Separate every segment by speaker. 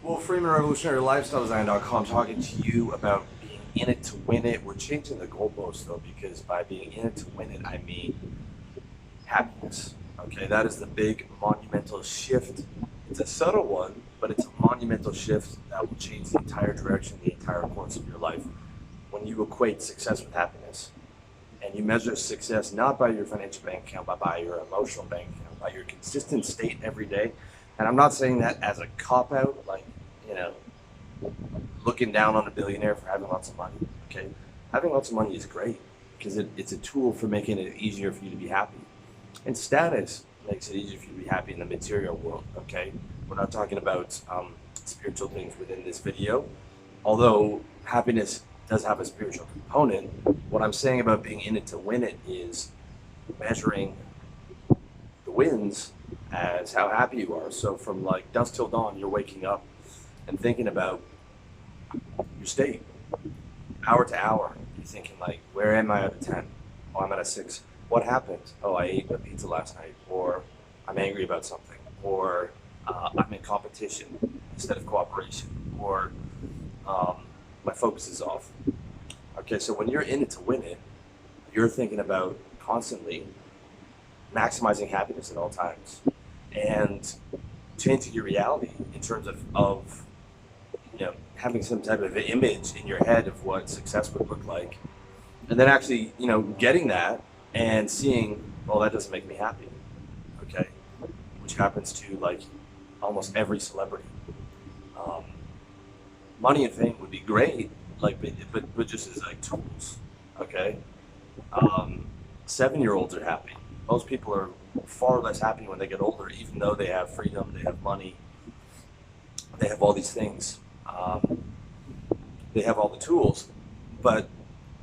Speaker 1: Well, Freeman, RevolutionaryLifestyleDesign.com, talking to you about being in it to win it. We're changing the goalpost though, because by being in it to win it, I mean happiness. Okay, that is the big monumental shift. It's a subtle one, but it's a monumental shift that will change the entire direction, the entire course of your life. When you equate success with happiness, and you measure success not by your financial bank account, but by your emotional bank account, by your consistent state every day. And I'm not saying that as a cop out, like, you know, looking down on a billionaire for having lots of money. Okay, having lots of money is great because it's a tool for making it easier for you to be happy. And status makes it easier for you to be happy in the material world. Okay, we're not talking about spiritual things within this video, although happiness does have a spiritual component. What I'm saying about being in it to win it is measuring the wins as how happy you are. So from like dusk till dawn, you're waking up and thinking about your state. Hour to hour, you're thinking like, where am I out of 10? Oh, I'm at a 6. What happened? Oh, I ate a pizza last night. Or I'm angry about something. Or I'm in competition instead of cooperation. Or my focus is off. Okay, so when you're in it to win it, you're thinking about constantly maximizing happiness at all times and changing your reality in terms of having some type of image in your head of what success would look like, and then actually getting that and seeing, well, that doesn't make me happy. Okay, which happens to like almost every celebrity. um, Money and fame would be great, like, but just as like tools. Okay. um, 7-year-olds are happy. Most people are far less happy when they get older, even though they have freedom, they have money, they have all these things. They have all the tools, but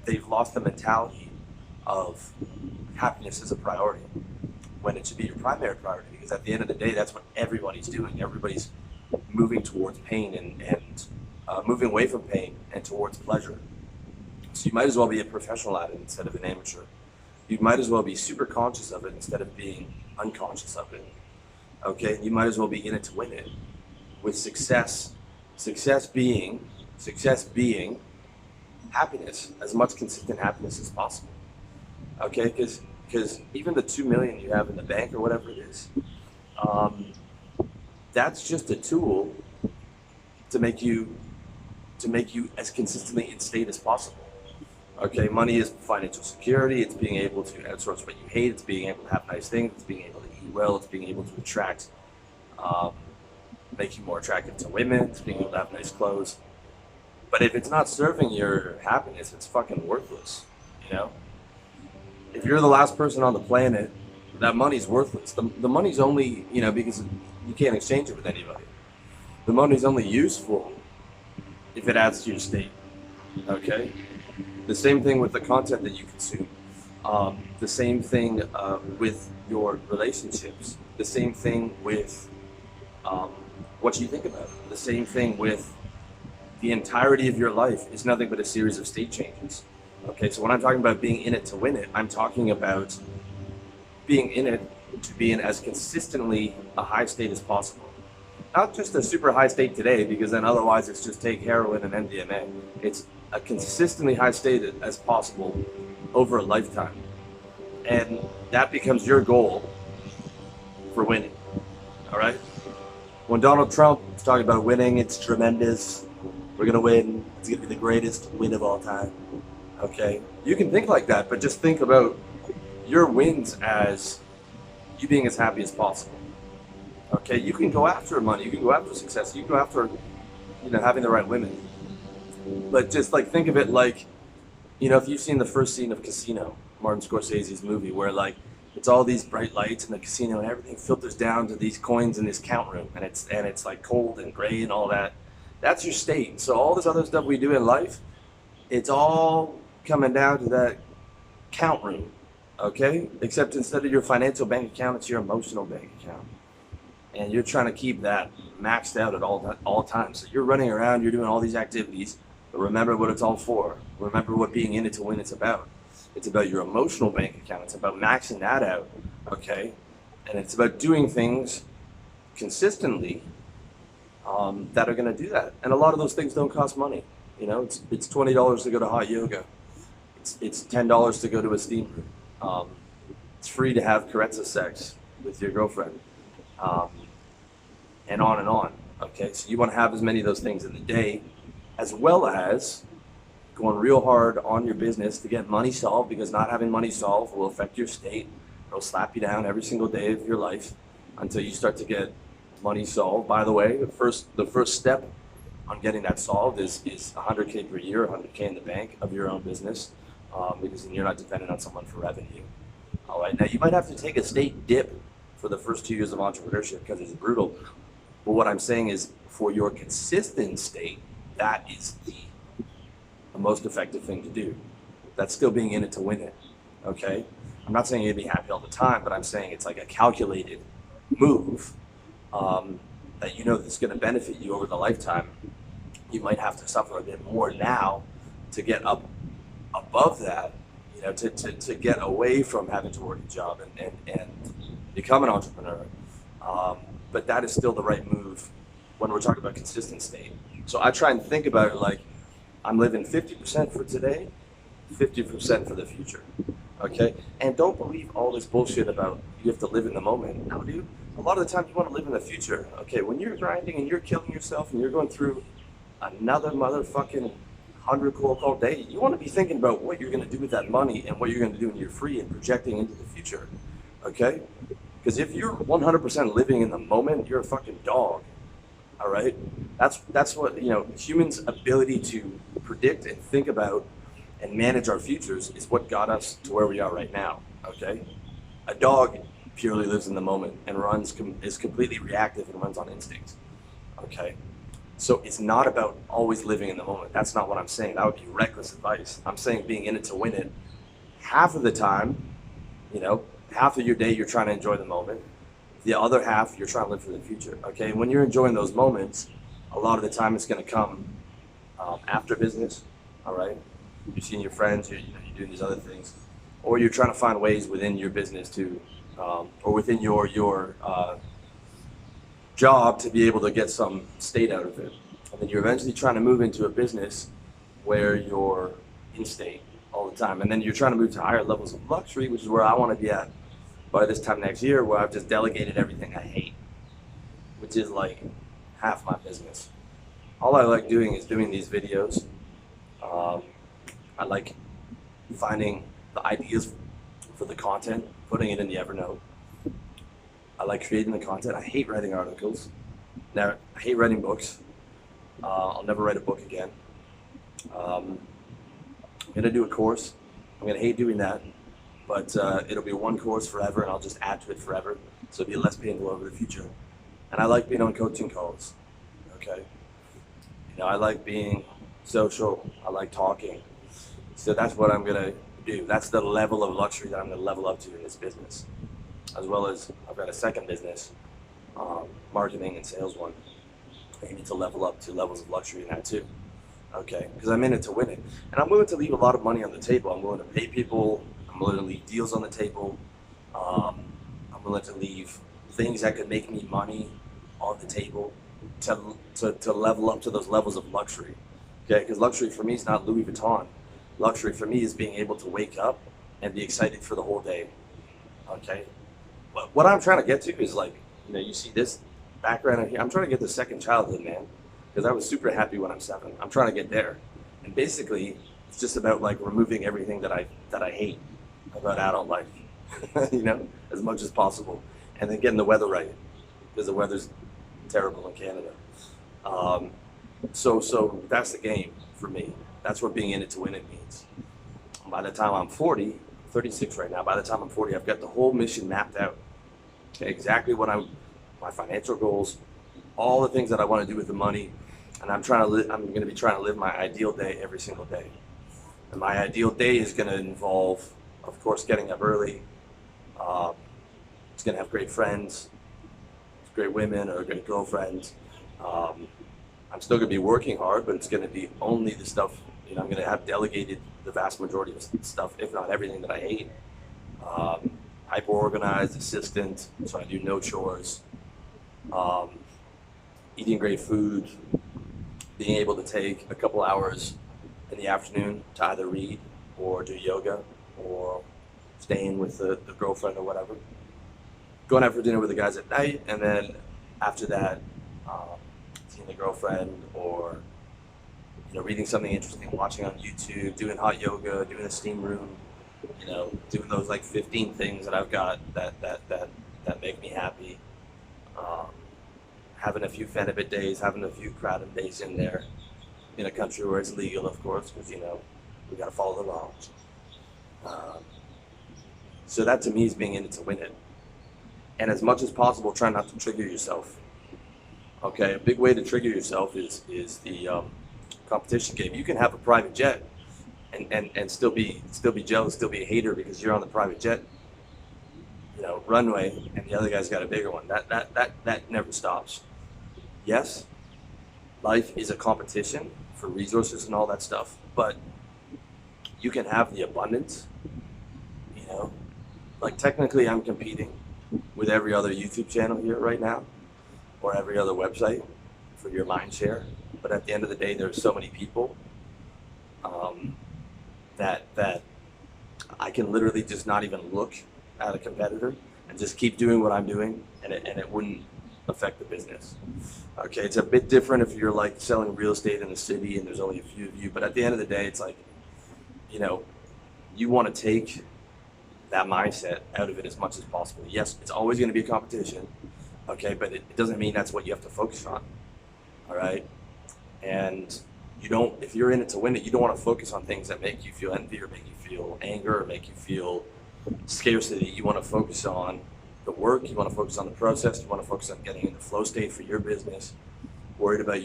Speaker 1: they've lost the mentality of happiness as a priority when it should be your primary priority. Because at the end of the day, that's what everybody's doing. Everybody's moving towards pain and moving away from pain and towards pleasure. So you might as well be a professional at it instead of an amateur. You might as well be super conscious of it instead of being unconscious of it. Okay, you might as well be in it to win it. With success, success being happiness, as much consistent happiness as possible. Okay, because even the 2 million you have in the bank or whatever it is, um, that's just a tool to make you as consistently in state as possible. Okay, money is financial security. It's being able to outsource what you hate. It's being able to have nice things. It's being able to eat well. It's being able to attract, um, make you more attractive to women. It's being able to have nice clothes. But if it's not serving your happiness, it's fucking worthless. You know, if you're the last person on the planet, that money's worthless. The money's only, because you can't exchange it with anybody. The money's only useful if it adds to your state. Okay. The same thing with the content that you consume. The same thing with your relationships. The same thing with um, what you think about. The same thing with the entirety of your life is nothing but a series of state changes. Okay, so when I'm talking about being in it to win it, I'm talking about being in it to be in as consistently a high state as possible. Not just a super high state today, because then otherwise it's just take heroin and MDMA. It's a consistently high state as possible over a lifetime. And that becomes your goal for winning. All right? When Donald Trump is talking about winning, it's tremendous. We're going to win. It's going to be the greatest win of all time. Okay? You can think like that, but just think about your wins as you being as happy as possible. Okay? You can go after money. You can go after success. You can go after, having the right women. But just like think of it like, if you've seen the first scene of Casino, Martin Scorsese's movie, where like it's all these bright lights in the casino and everything filters down to these coins in this count room, and it's like cold and gray and all that. That's your state. So all this other stuff we do in life, it's all coming down to that count room. Okay? Except instead of your financial bank account, it's your emotional bank account. And you're trying to keep that maxed out at all times. So you're running around, you're doing all these activities, but remember what it's all for. Remember what being in it to win it's about. It's about your emotional bank account. It's about maxing that out, okay? And it's about doing things consistently that are going to do that. And a lot of those things don't cost money. You know, it's $20 to go to hot yoga. It's $10 to go to a steam room. It's free to have carezza sex with your girlfriend, and on and on. Okay, so you want to have as many of those things in the day, as well as going real hard on your business to get money solved, because not having money solved will affect your state. It'll slap you down every single day of your life until you start to get money solved. By the way, the first step on getting that solved is 100K per year, 100K in the bank of your own business, because then you're not dependent on someone for revenue. All right, now you might have to take a state dip for the first 2 years of entrepreneurship because it's brutal. But what I'm saying is, for your consistent state, that is the most effective thing to do. That's still being in it to win it. Okay, I'm not saying you'd be happy all the time, but I'm saying it's like a calculated move that you know that's going to benefit you over the lifetime. You might have to suffer a bit more now to get up above that, you know, to get away from having to work a job and become an entrepreneur. But that is still the right move when we're talking about consistent state. So I try and think about it like I'm living 50% for today, 50% for the future. Okay? And don't believe all this bullshit about you have to live in the moment. No, dude. A lot of the time you want to live in the future. Okay? When you're grinding and you're killing yourself and you're going through another motherfucking 100 cold call day, you want to be thinking about what you're going to do with that money and what you're going to do when you're free and projecting into the future. Okay? Because if you're 100% living in the moment, you're a fucking dog. All right? That's what, you know, humans' ability to predict and think about and manage our futures is what got us to where we are right now. Okay? A dog purely lives in the moment and is completely reactive and runs on instinct. Okay? So it's not about always living in the moment. That's not what I'm saying. That would be reckless advice. I'm saying being in it to win it. Half of the time, you know, half of your day you're trying to enjoy the moment. The other half you're trying to live for the future. Okay, when you're enjoying those moments, a lot of the time it's going to come after business. All right, you're seeing your friends, you're doing these other things, or you're trying to find ways within your business to, or within your job to be able to get some state out of it. And then you're eventually trying to move into a business where you're in state all the time. And then you're trying to move to higher levels of luxury, which is where I want to be at by this time next year, where I've just delegated everything I hate, which is like half my business. All I like doing is doing these videos. I like finding the ideas for the content, putting it in the Evernote. I like creating the content. I hate writing articles. I hate writing books. I'll never write a book again. I'm gonna do a course. I'm gonna hate doing that, but it'll be one course forever, and I'll just add to it forever, so it'll be less painful over the future. And I like being on coaching calls. Okay, you know, I like being social. I like talking. So that's what I'm gonna do. That's the level of luxury that I'm gonna level up to in this business, as well as I've got a second business, marketing and sales one. I need to level up to levels of luxury in that too. Okay, because I'm in it to win it. And I'm willing to leave a lot of money on the table. I'm willing to pay people. I'm willing to leave deals on the table. I'm willing to leave things that could make me money on the table to level up to those levels of luxury. Okay, because luxury for me is not Louis Vuitton. Luxury for me is being able to wake up and be excited for the whole day. Okay, but what I'm trying to get to is, like, you know, you see this background here. I'm trying to get the second childhood, man, because I was super happy when I'm 7. I'm trying to get there, and basically, it's just about like removing everything that I hate about adult life, you know, as much as possible, and then getting the weather right, because the weather's terrible in Canada. So that's the game for me. That's what being in it to win it means. By the time I'm 40, 36 right now, by the time I'm 40, I've got the whole mission mapped out. Okay, exactly what my financial goals, all the things that I want to do with the money, and I'm going to be trying to live my ideal day every single day. And my ideal day is going to involve, of course, getting up early. It's going to have great friends, great women or great girlfriends. I'm still going to be working hard, but it's going to be only the stuff, you know, I'm going to have delegated the vast majority of stuff, if not everything, that I hate. Hyper organized, assistant, so I do no chores. eating great food, being able to take a couple hours in the afternoon to either read or do yoga or staying with the girlfriend or whatever, going out for dinner with the guys at night, and then after that, seeing the girlfriend or reading something interesting, watching on YouTube, doing hot yoga, doing a steam room, doing those like 15 things that I've got that make me happy. Having a few Fenibit days, having a few Kratom days in there, in a country where it's legal, of course, because we got to follow the laws. So that to me is being in it to win it. And as much as possible, try not to trigger yourself. Okay, a big way to trigger yourself is the competition game. You can have a private jet and still be jealous, still be a hater because you're on the private jet, runway, and the other guy's got a bigger one. That never stops. Yes, life is a competition for resources and all that stuff, but you can have the abundance. Like technically I'm competing with every other YouTube channel here right now, or every other website for your mind share. But at the end of the day, there's so many people that I can literally just not even look at a competitor and just keep doing what I'm doing, and it wouldn't affect the business. Okay, it's a bit different if you're like selling real estate in the city and there's only a few of you. But at the end of the day, it's like, you want to take that mindset out of it as much as possible. Yes, it's always going to be a competition, okay, but it doesn't mean that's what you have to focus on, all right? And if you're in it to win it, you don't want to focus on things that make you feel envy or make you feel anger or make you feel scarcity. You want to focus on the work, you want to focus on the process, you want to focus on getting in the flow state for your business, worried about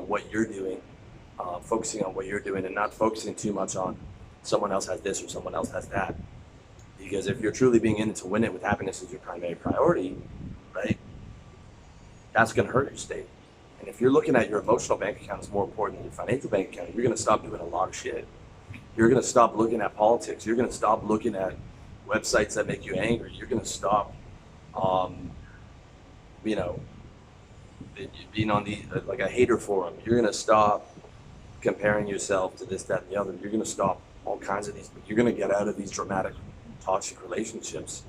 Speaker 1: what you're doing, focusing on what you're doing and not focusing too much on someone else has this or someone else has that. Because if you're truly being in it to win it with happiness as your primary priority, right, that's going to hurt your state. And if you're looking at your emotional bank account as more important than your financial bank account, you're going to stop doing a lot of shit. You're going to stop looking at politics. You're going to stop looking at websites that make you angry. You're going to stop, being on like a hater forum. You're going to stop comparing yourself to this, that, and the other. You're going to stop all kinds of these. You're going to get out of these dramatic, toxic relationships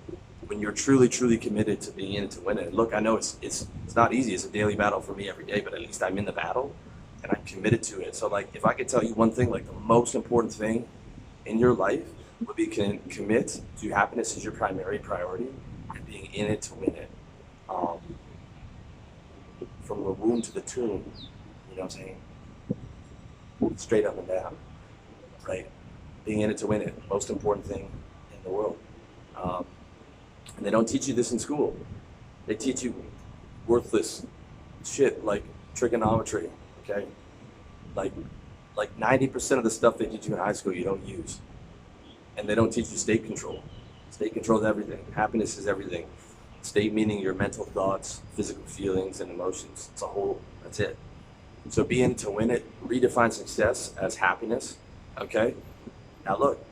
Speaker 1: when you're truly committed to being in it to win it. Look, I know it's not easy. It's a daily battle for me every day, but at least I'm in the battle and I'm committed to it. So like, if I could tell you one thing, like the most important thing in your life would be commit to happiness as your primary priority and being in it to win it. From the womb to the tomb, you know what I'm saying? Straight up and down, right? Being in it to win it, most important thing in the world. And they don't teach you this in school. They teach you worthless shit like trigonometry, okay? Like 90% of the stuff they teach you in high school you don't use. And they don't teach you state control. State control is everything. Happiness is everything. State meaning your mental thoughts, physical feelings, and emotions. It's a whole, that's it. So be in it to win it. Redefine success as happiness, okay? Now look,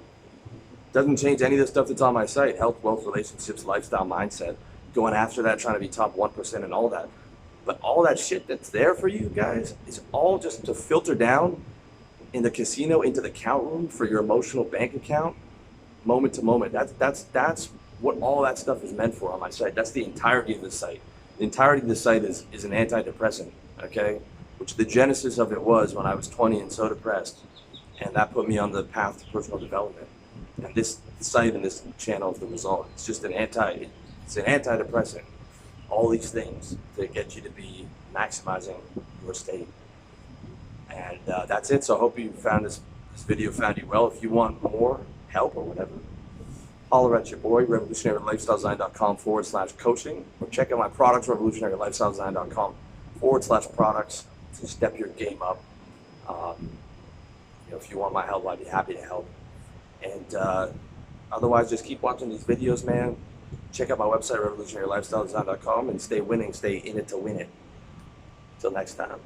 Speaker 1: doesn't change any of the stuff that's on my site. Health, wealth, relationships, lifestyle, mindset. Going after that, trying to be top 1% and all that. But all that shit that's there for you guys is all just to filter down in the casino into the count room for your emotional bank account, moment to moment. That's what all that stuff is meant for on my site. That's the entirety of the site. The entirety of the site is an antidepressant, okay? Which the genesis of it was when I was 20 and so depressed. And that put me on the path to personal development. And this site and this channel is the result. It's just an antidepressant. All these things to get you to be maximizing your state. And that's it. So I hope you found this video found you well. If you want more help or whatever, holler at your boy, revolutionarylifestyledesign.com/coaching, or check out my products, revolutionarylifestyledesign.com/products, to step your game up. If you want my help, I'd be happy to help. And otherwise, just keep watching these videos, man. Check out my website, revolutionarylifestyledesign.com, and stay winning, stay in it to win it. Till next time.